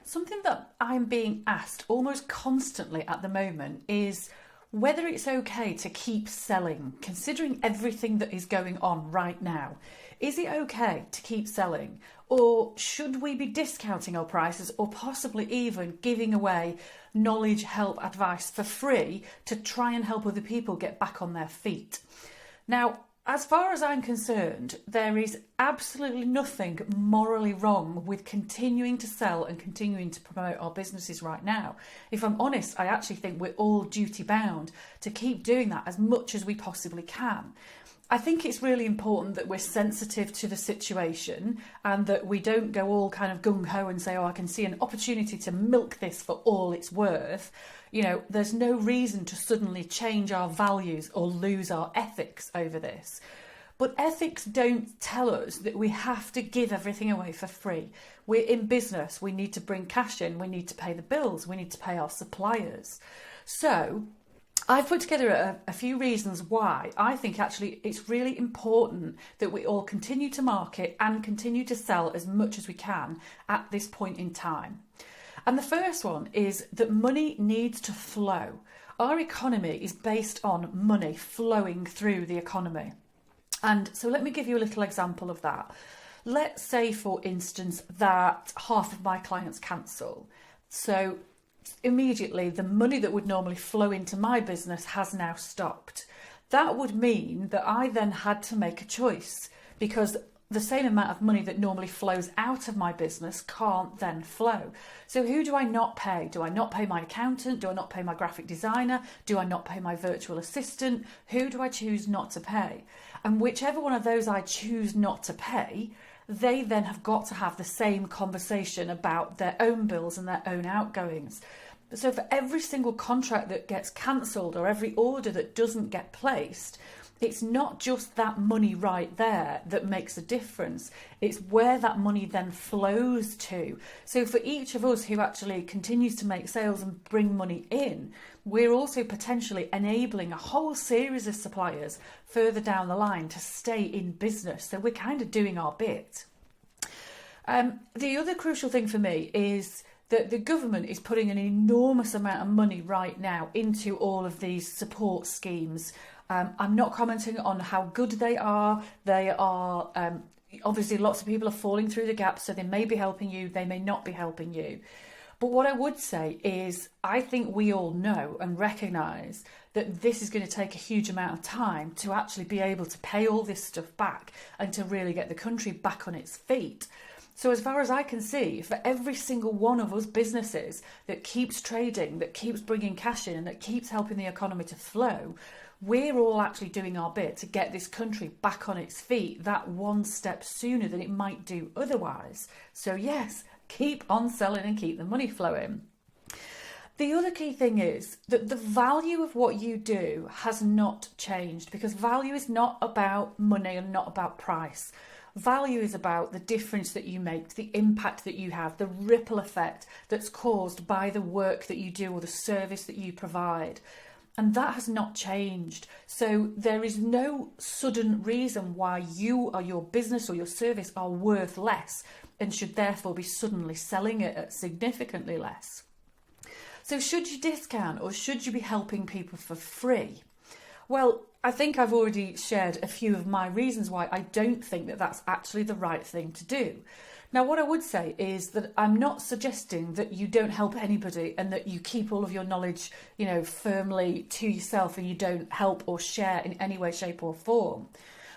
Something that I'm being asked almost constantly at the moment is whether it's okay to keep selling, considering everything that is going on right now. Is it okay to keep selling? Or should we be discounting our prices or possibly even giving away knowledge, help, advice for free to try and help other people get back on their feet? Now, as far as I'm concerned, there is absolutely nothing morally wrong with continuing to sell and continuing to promote our businesses right now. If I'm honest, I actually think we're all duty bound to keep doing that as much as we possibly can. I think it's really important that we're sensitive to the situation and that we don't go all kind of gung-ho and say, oh, I can see an opportunity to milk this for all it's worth. You know, there's no reason to suddenly change our values or lose our ethics over this. But ethics don't tell us that we have to give everything away for free. We're in business. We need to bring cash in. We need to pay the bills. We need to pay our suppliers. So I've put together a few reasons why I think actually it's really important that we all continue to market and continue to sell as much as we can at this point in time. And the first one is that money needs to flow. Our economy is based on money flowing through the economy. And so let me give you a little example of that. Let's say, for instance, that half of my clients cancel. So immediately the money that would normally flow into my business has now stopped. That would mean that I then had to make a choice, because the same amount of money that normally flows out of my business can't then flow. So who do I not pay? Do I not pay my accountant? Do I not pay my graphic designer? Do I not pay my virtual assistant? Who do I choose not to pay? And whichever one of those I choose not to pay, they then have got to have the same conversation about their own bills and their own outgoings. So for every single contract that gets cancelled or every order that doesn't get placed, it's not just that money right there that makes a difference. It's where that money then flows to. So for each of us who actually continues to make sales and bring money in, we're also potentially enabling a whole series of suppliers further down the line to stay in business. So we're kind of doing our bit. The other crucial thing for me is that the government is putting an enormous amount of money right now into all of these support schemes. I'm not commenting on how good they are. They are, obviously lots of people are falling through the gaps, so they may be helping you, they may not be helping you. But what I would say is I think we all know and recognise that this is going to take a huge amount of time to actually be able to pay all this stuff back and to really get the country back on its feet. So as far as I can see, for every single one of us businesses that keeps trading, that keeps bringing cash in and that keeps helping the economy to flow, we're all actually doing our bit to get this country back on its feet that one step sooner than it might do otherwise. So yes, keep on selling and keep the money flowing. The other key thing is that the value of what you do has not changed, because value is not about money and not about price. Value is about the difference that you make, the impact that you have, the ripple effect that's caused by the work that you do or the service that you provide. And that has not changed. So there is no sudden reason why you or your business or your service are worth less and should therefore be suddenly selling it at significantly less. So should you discount or should you be helping people for free? Well, I think I've already shared a few of my reasons why I don't think that that's actually the right thing to do. Now, what I would say is that I'm not suggesting that you don't help anybody and that you keep all of your knowledge, firmly to yourself and you don't help or share in any way, shape or form.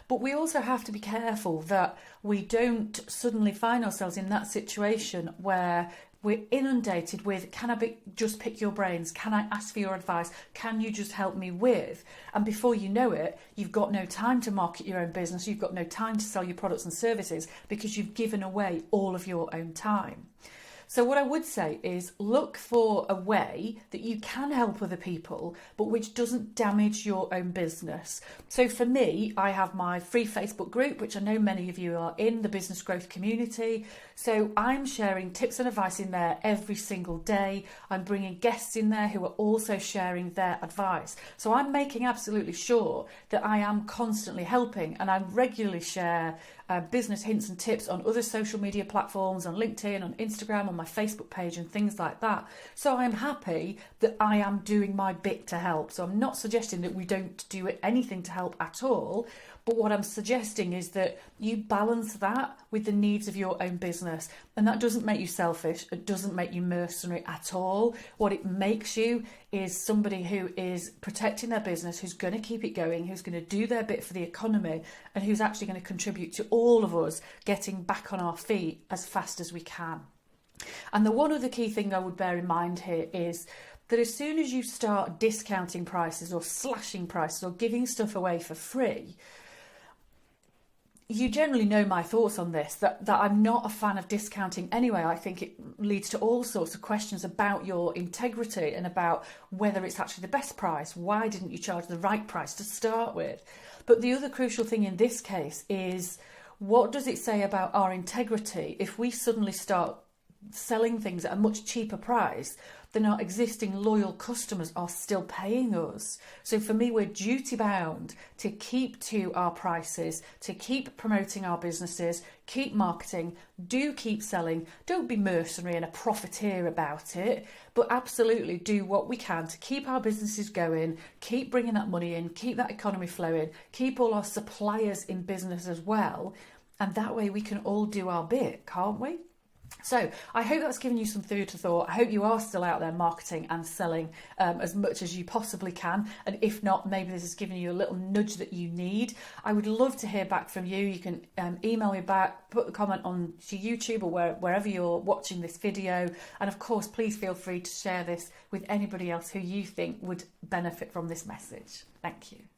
But we also have to be careful that we don't suddenly find ourselves in that situation where we're inundated with, can I just pick your brains? Can I ask for your advice? Can you just help me with? And before you know it, you've got no time to market your own business. You've got no time to sell your products and services because you've given away all of your own time. So what I would say is look for a way that you can help other people, but which doesn't damage your own business. So for me, I have my free Facebook group, which I know many of you are in, the Business Growth Community. So I'm sharing tips and advice in there every single day. I'm bringing guests in there who are also sharing their advice. So I'm making absolutely sure that I am constantly helping, and I regularly share business hints and tips on other social media platforms, on LinkedIn, on Instagram, on my Facebook page and things like that. So I'm happy that I am doing my bit to help. So I'm not suggesting that we don't do anything to help at all. But what I'm suggesting is that you balance that with the needs of your own business. And that doesn't make you selfish. It doesn't make you mercenary at all. What it makes you is somebody who is protecting their business, who's going to keep it going, who's going to do their bit for the economy, and who's actually going to contribute to all of us getting back on our feet as fast as we can. And the one other key thing I would bear in mind here is that as soon as you start discounting prices or slashing prices or giving stuff away for free, you generally know my thoughts on this, that I'm not a fan of discounting anyway. I think it leads to all sorts of questions about your integrity and about whether it's actually the best price. Why didn't you charge the right price to start with? But the other crucial thing in this case is, what does it say about our integrity if we suddenly start selling things at a much cheaper price than our existing loyal customers are still paying us? So for me, we're duty bound to keep to our prices, to keep promoting our businesses, keep marketing, do keep selling. Don't be mercenary and a profiteer about it, but absolutely do what we can to keep our businesses going, keep bringing that money in, keep that economy flowing, keep all our suppliers in business as well. And that way we can all do our bit, can't we? So I hope that's given you some food for thought. I hope you are still out there marketing and selling as much as you possibly can. And if not, maybe this has given you a little nudge that you need. I would love to hear back from you. You can email me back, put a comment on to YouTube or wherever you're watching this video. And of course, please feel free to share this with anybody else who you think would benefit from this message. Thank you.